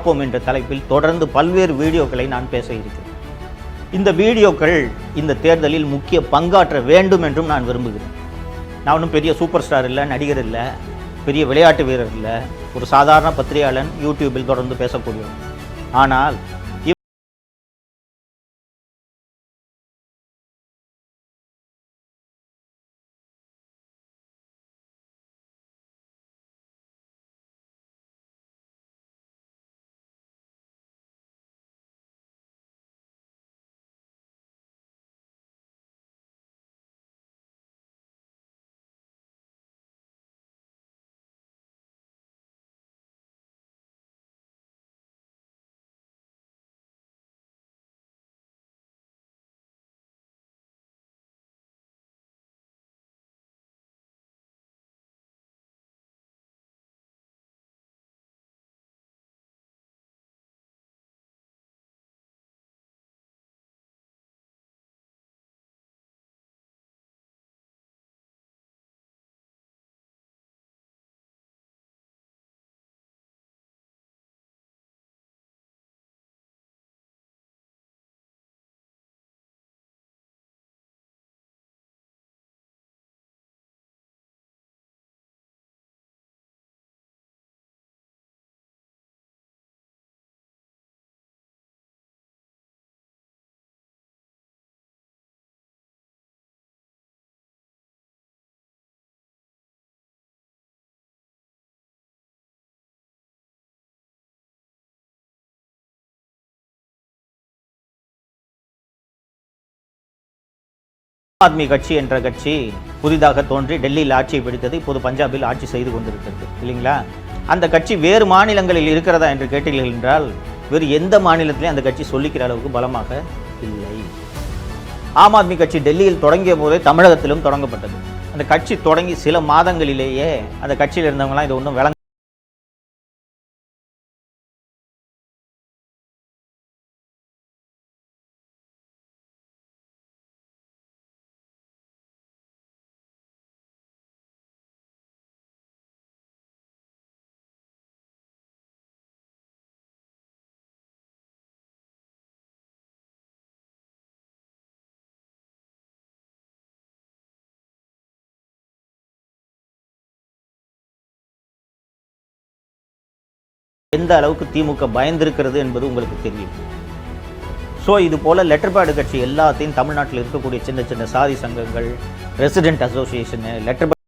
காப்போம் என்ற தலைப்பில் தொடர்ந்து பல்வேறு வீடியோக்களை நான் பேச இருக்கிறேன். இந்த வீடியோக்கள் இந்த தேர்தலில் முக்கிய பங்காற்ற வேண்டும் என்றும் நான் விரும்புகிறேன். நான் ஒன்றும் பெரிய சூப்பர் ஸ்டார் இல்லை, நடிகர் இல்லை, பெரிய விளையாட்டு வீரர் இல்லை, ஒரு சாதாரண பத்திரிகையாளன், யூடியூபில் தொடர்ந்து பேசக்கூடியவன். ஆனால் ஆத்மி கட்சி என்ற கட்சி புதிதாக தோன்றி டெல்லியில் ஆட்சியை பிடித்தது, இப்போது பஞ்சாபில் ஆட்சி செய்து கொண்டிருக்கிறது இல்லைங்களா? அந்த கட்சி வேறு மாநிலங்களில் இருக்கிறதா என்று கேட்டீர்கள் என்றால் வேறு எந்த மாநிலத்திலையும் அந்த கட்சி சொல்லிக்கிற அளவுக்கு பலமாக இல்லை. ஆம் ஆத்மி கட்சி டெல்லியில் தொடங்கிய போதே தமிழகத்திலும் தொடங்கப்பட்டது. அந்த கட்சி தொடங்கி சில மாதங்களிலேயே அந்த கட்சியில் இருந்தவங்களாம் இது ஒன்றும் விளங்க எந்த அளவுக்கு திமுக பயந்திருக்கிறது என்பது உங்களுக்கு தெரியும். ஸோ இது போல லெட்டர் பேட் கட்சி எல்லாத்தையும் தமிழ்நாட்டில் இருக்கக்கூடிய சின்ன சின்ன சாதி சங்கங்கள், ரெசிடென்ட் அசோசியேஷனு, லெட்டர் பேட்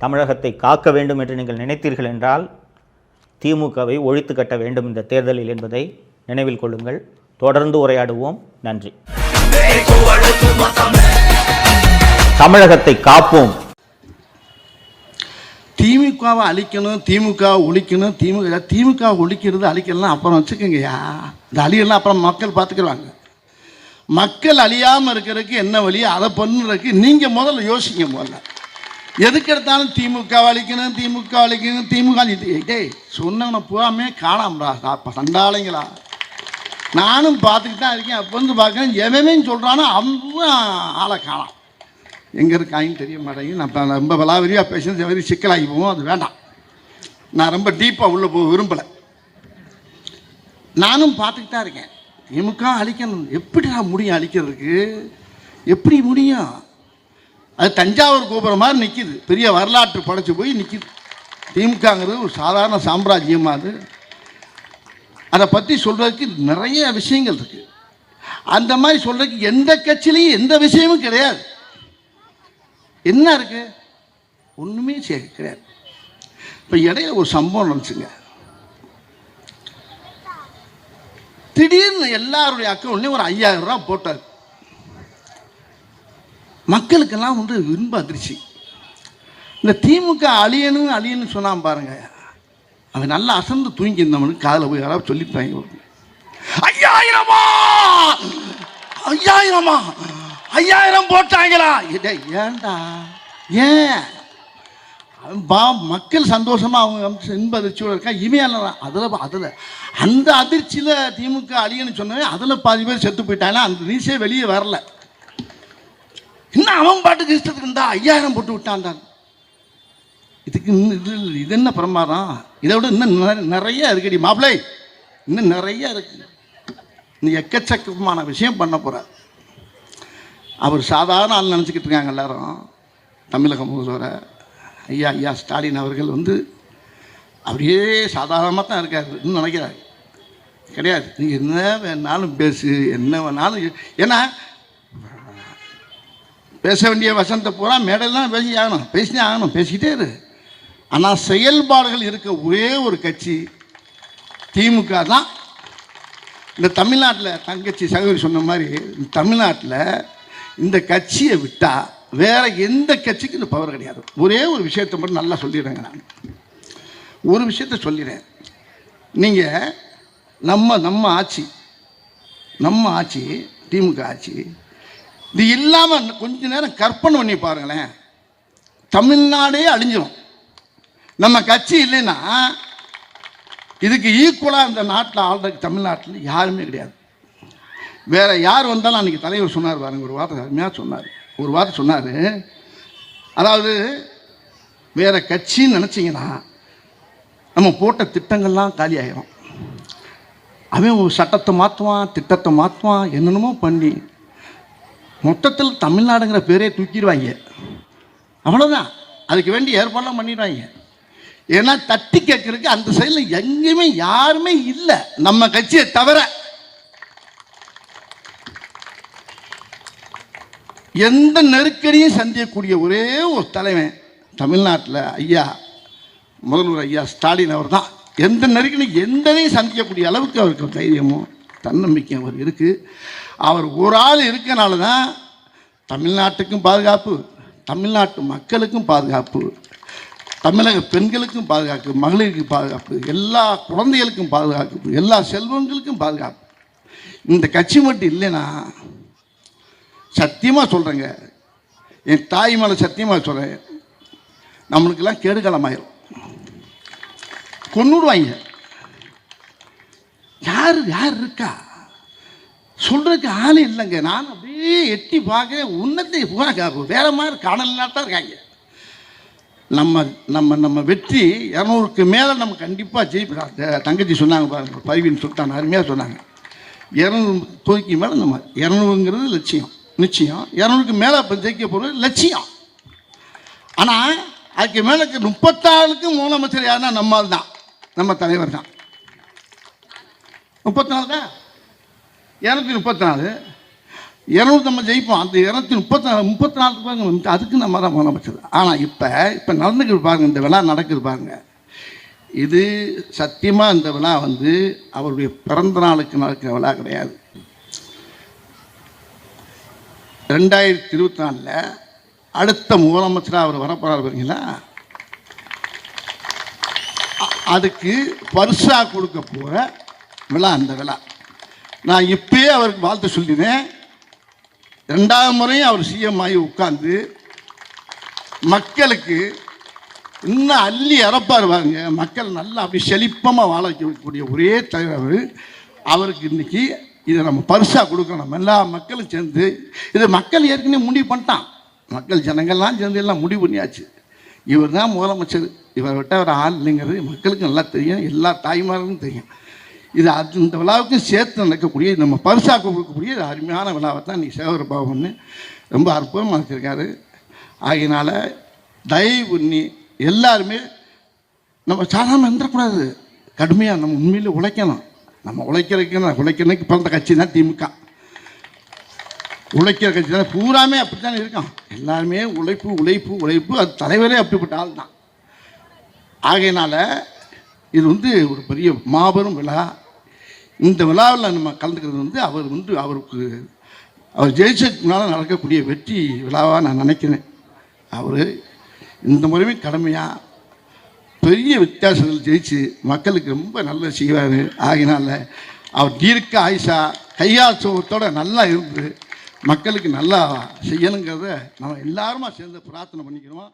தமிழகத்தை காக்க வேண்டும் என்று நீங்கள் நினைத்தீர்கள் என்றால் திமுகவை ஒழித்து கட்ட வேண்டும் இந்த தேர்தலில் என்பதை நினைவில் கொள்ளுங்கள். தொடர்ந்து உரையாடுவோம். நன்றி. தமிழகத்தை காப்போம். திமுகவை அழிக்கணும், திமுகவை ஒழிக்கணும், திமுகவை ஒழிக்கிறது அழிக்கலாம் அப்புறம் வச்சுக்கோங்கய்யா. இந்த அழியெல்லாம் அப்புறம் மக்கள் பார்த்துக்குறாங்க. மக்கள் அழியாமல் இருக்கிறதுக்கு என்ன வழி, அதை பண்ணுறதுக்கு நீங்கள் முதல்ல யோசிங்க. முதல்ல எதுக்கு எடுத்தாலும் திமுக அழிக்கணும், திமுக அழிக்கணும், திமுக டேய் சொன்னவனை பூராமே காணாமடா சண்டாளைங்களா. நானும் பார்த்துக்கிட்டு தான் இருக்கேன். அப்போ வந்து பார்க்குறேன், எவனே சொல்கிறானோ அவன் ஆளை காணாம். எங்கே இருக்காயின்னு தெரிய மாட்டேங்குது. நான் ரொம்ப விலாவரியாக பேசுறது வெறி சிக்கலாகி போவோம். அது வேண்டாம். நான் ரொம்ப டீப்பாக உள்ளே போக விரும்பலை. நானும் பார்த்துக்கிட்டு தான் இருக்கேன். திமுக அழிக்கணும், எப்படி நான் முடியும் அழிக்கிறதுக்கு? எப்படி முடியும்? அது தஞ்சாவூர் கோபுரம் மாதிரி நிற்கிது, பெரிய வரலாற்று படைச்சு போய் நிற்கிது. திமுகங்கிறது ஒரு சாதாரண சாம்ராஜ்யமாக அது. அதை பற்றி சொல்கிறதுக்கு நிறைய விஷயங்கள் இருக்குது. அந்த மாதிரி சொல்கிறதுக்கு எந்த கட்சியிலையும் எந்த விஷயமும் கிடையாது. என்ன இருக்கு? ஒன்றுமே கிடையாது. இப்போ இடையில ஒரு சம்பவம் நினச்சிங்க. திடீர்னு எல்லாருடைய அக்கௌண்ட்லேயும் ஒரு 5000 ரூபா போட்டார். மக்களுக்கெல்லாம் வந்து இன்ப அதிர்ச்சி. இந்த திமுக அழியணும் சொன்னான் பாருங்க, அவன் நல்லா அசந்து தூங்கி இருந்தவனுக்கு காதில் போய் யாராவது சொல்லிப்பாங்க, 5000 போட்டாங்களா? ஏன்டா? ஏன்? மக்கள் சந்தோஷமாக அவங்க இன்ப அதிர்ச்சியோடு இருக்கா. இவன் அதில் அந்த அதிர்ச்சியில் திமுக அழியன்னு சொன்னவன் அதில் பாதி பேர் செத்து போயிட்டாங்கன்னா அந்த நியூஸே வெளியே வரல. இன்னும் அவன் பாட்டுக்கு இஷ்டத்துக்கு இருந்தா 5000 போட்டு விட்டான்டான். இதுக்கு இது என்ன பிரமாதம்? இதை விட இன்னும் நிறைய இருக்குடி மாப்பிள்ளை, இன்னும் நிறைய இருக்கு. இன்னும் எக்கச்சக்கமான விஷயம் பண்ண போகிறார். அவர் சாதாரண ஆள் நினச்சிக்கிட்டு இருக்காங்க எல்லாரும். தமிழக முதல்வரை ஐயா ஸ்டாலின் அவர்கள் வந்து அப்படியே சாதாரணமாக தான் இருக்காரு நினைக்கிறாரு. கிடையாது. நீங்கள் என்ன வேணாலும் பேசு, என்ன வேணாலும். ஏன்னா பேச வேண்டிய வசனத்தை பூரா மேடையெல்லாம் பேசினே ஆகணும், பேசிக்கிட்டே இரு. ஆனால் செயல்பாடுகள் இருக்க ஒரே ஒரு கட்சி திமுக தான். இந்த தமிழ்நாட்டில் தங்கச்சி சகோதரி சொன்ன மாதிரி தமிழ்நாட்டில் இந்த கட்சியை விட்டால் வேற எந்த கட்சிக்கும் இந்த பவர் கிடையாது. ஒரே ஒரு விஷயத்தை மட்டும் நல்லா சொல்லிடுறேங்க. நான் ஒரு விஷயத்த சொல்லிடுறேன். நீங்கள் நம்ம ஆட்சி திமுக ஆட்சி இது இல்லாமல் கொஞ்ச நேரம் கற்பனை பண்ணி பாருங்களேன், தமிழ்நாடே அழிஞ்சிடும். நம்ம கட்சி இல்லைன்னா இதுக்கு ஈக்குவலாக இந்த நாட்டில் ஆள்றதுக்கு தமிழ்நாட்டில் யாருமே கிடையாது. வேற யார் வந்தாலும் அன்றைக்கி தலைவர் சொன்னார் பாருங்க, ஒரு வார்த்தை அருமையாக சொன்னார். ஒரு வார்த்தை சொன்னார், அதாவது வேற கட்சின்னு நினச்சிங்கன்னா நம்ம போட்ட திட்டங்கள்லாம் காலி ஆகிடும். அவன் ஒரு சட்டத்தை மாற்றுவான், திட்டத்தை மாற்றுவான், என்னென்னமோ பண்ணி மொத்தத்தில் தமிழ்நாடுங்கிற பேரே தூக்கிடுவாங்க. அவ்வளோதான். அதுக்கு வேண்டி ஏற்பாடெல்லாம் பண்ணிடுவாங்க. ஏன்னா தட்டி கேட்கறதுக்கு அந்த சைடில் எங்கேயுமே யாருமே இல்லை நம்ம கட்சியை தவிர. எந்த நெருக்கடியும் சந்திக்கக்கூடிய ஒரே ஒரு தலைவன் தமிழ்நாட்டில் முதல்வர் ஐயா ஸ்டாலின் அவர் தான். எந்த நெருக்கடியும் எந்தனையும் சந்திக்கக்கூடிய அளவுக்கு அவருக்கு தைரியமும் தன்னம்பிக்கையும் அவர் இருக்குது. அவர் ஒரு ஆள் இருக்கனால தான் தமிழ்நாட்டுக்கும் பாதுகாப்பு, தமிழ்நாட்டு மக்களுக்கும் பாதுகாப்பு, தமிழக பெண்களுக்கும் பாதுகாப்பு, மகளிருக்கு பாதுகாப்பு, எல்லா குழந்தைகளுக்கும் பாதுகாப்பு, எல்லா செல்வங்களுக்கும் பாதுகாப்பு. இந்த கட்சி மட்டும் இல்லைன்னா சத்தியமாக சொல்கிறேங்க, என் தாய் மேலே சத்தியமாக சொல்கிறேன், நம்மளுக்கெல்லாம் கேடுகாலமாயிரும், கொன்னுடுவாங்க. யார் இருக்கா சொல்கிறதுக்கு ஆள் இல்லைங்க. நான் அப்படியே எட்டி பார்க்க உன்னத்தை வேற மாதிரி காணலாத்தான் இருக்காங்க. நம்ம வெற்றி 200க்கு மேலே நம்ம கண்டிப்பாக ஜெயிப்போம். தங்கச்சி சொன்னாங்க பாருங்க, பரிவின் சுல்தான் அருமையாக சொன்னாங்க. 200 தொகுதிக்கு மேலே நம்ம 200ங்கிறது லட்சியம், நிச்சயம். 200க்கு மேலே இப்போ ஜெயிக்க போகிறது லட்சியம். ஆனால் அதுக்கு மேலே 34க்கு முதலமைச்சர் யாருன்னா நம்மால் தான், நம்ம தலைவர் தான். 34 தான், 234, 200 நம்ம ஜெயிப்போம். அந்த 234 பாருங்க, அதுக்கு நம்ம தான் முதலமைச்சர். ஆனால் இப்போ நடந்துக்கிட்டு பாருங்க, இந்த விழா நடக்குது பாருங்க, இது சத்தியமாக இந்த விழா வந்து அவருடைய பிறந்த நாளுக்கு நடக்கிற விழா கிடையாது. 2024 அடுத்த முதலமைச்சராக அவர் வரப்போறாரு பாருங்களா. அதுக்கு பரிசாக கொடுக்க போகிற விழா அந்த விழா. நான் இப்பயே அவருக்கு வாழ்த்து சொல்லினேன். 2வது முறையும் அவர் சிஎம் ஆகி உட்கார்ந்து மக்களுக்கு இன்னும் அள்ளி இறப்பாருவாங்க. மக்கள் நல்லா அப்படி செழிப்பமாக வாழ வைக்கக்கூடிய ஒரே தலைவர் அவருக்கு. இன்னைக்கு இதை நம்ம பரிசாக கொடுக்கணும். நம்ம எல்லா மக்களும் சேர்ந்து இதை மக்கள் ஏற்கனவே முடிவு பண்ணிட்டான். மக்கள் ஜனங்கள்லாம் சேர்ந்து எல்லாம் முடிவு பண்ணியாச்சு. இவர் தான் முதலமைச்சர், இவரை விட்ட ஒரு ஆள் இல்லைங்கிறது மக்களுக்கு நல்லா தெரியும், எல்லா தாய்மார்களுக்கும் தெரியும். இது இந்த விழாவுக்கும் சேர்த்து நடக்கக்கூடிய நம்ம பரிசாக கொடுக்கக்கூடிய அருமையான விழாவை தான் இன்றைக்கி சேகர் பாபுன்னு ரொம்ப அற்புதமாக வச்சுருக்காரு. ஆகையினால தயவு பண்ணி எல்லாருமே நம்ம சாதாரண இருந்துடக்கூடாது, கடுமையாக நம்ம உண்மையில் உழைக்கணும். நம்ம உழைக்கிறதுக்கு பிறந்த கட்சி தான் திமுக. உழைக்கிற கட்சி தான் பூராமே அப்படித்தான் இருக்கான். எல்லாருமே உழைப்பு உழைப்பு உழைப்பு. அது தலைவரே அப்படிப்பட்ட ஆள் தான். ஆகையினால இது ஒரு பெரிய மாபெரும் விழா. இந்த விழாவில் நம்ம கலந்துக்கிறது அவர் ஜெயிச்சதுனால நடக்கக்கூடிய வெற்றி விழாவாக நான் நினைக்கிறேன். அவர் இந்த முறையுமே கடமையாக பெரிய வித்தியாசத்தில் ஜெயிச்சு மக்களுக்கு ரொம்ப நல்லது செய்வார். ஆகினால அவர் தீர்க்க ஆயுஷா கையாசோகத்தோடு நல்லா இருந்து மக்களுக்கு நல்லா செய்யணுங்கிறத நம்ம எல்லாருமா சேர்ந்து பிரார்த்தனை பண்ணிக்கிறோம்.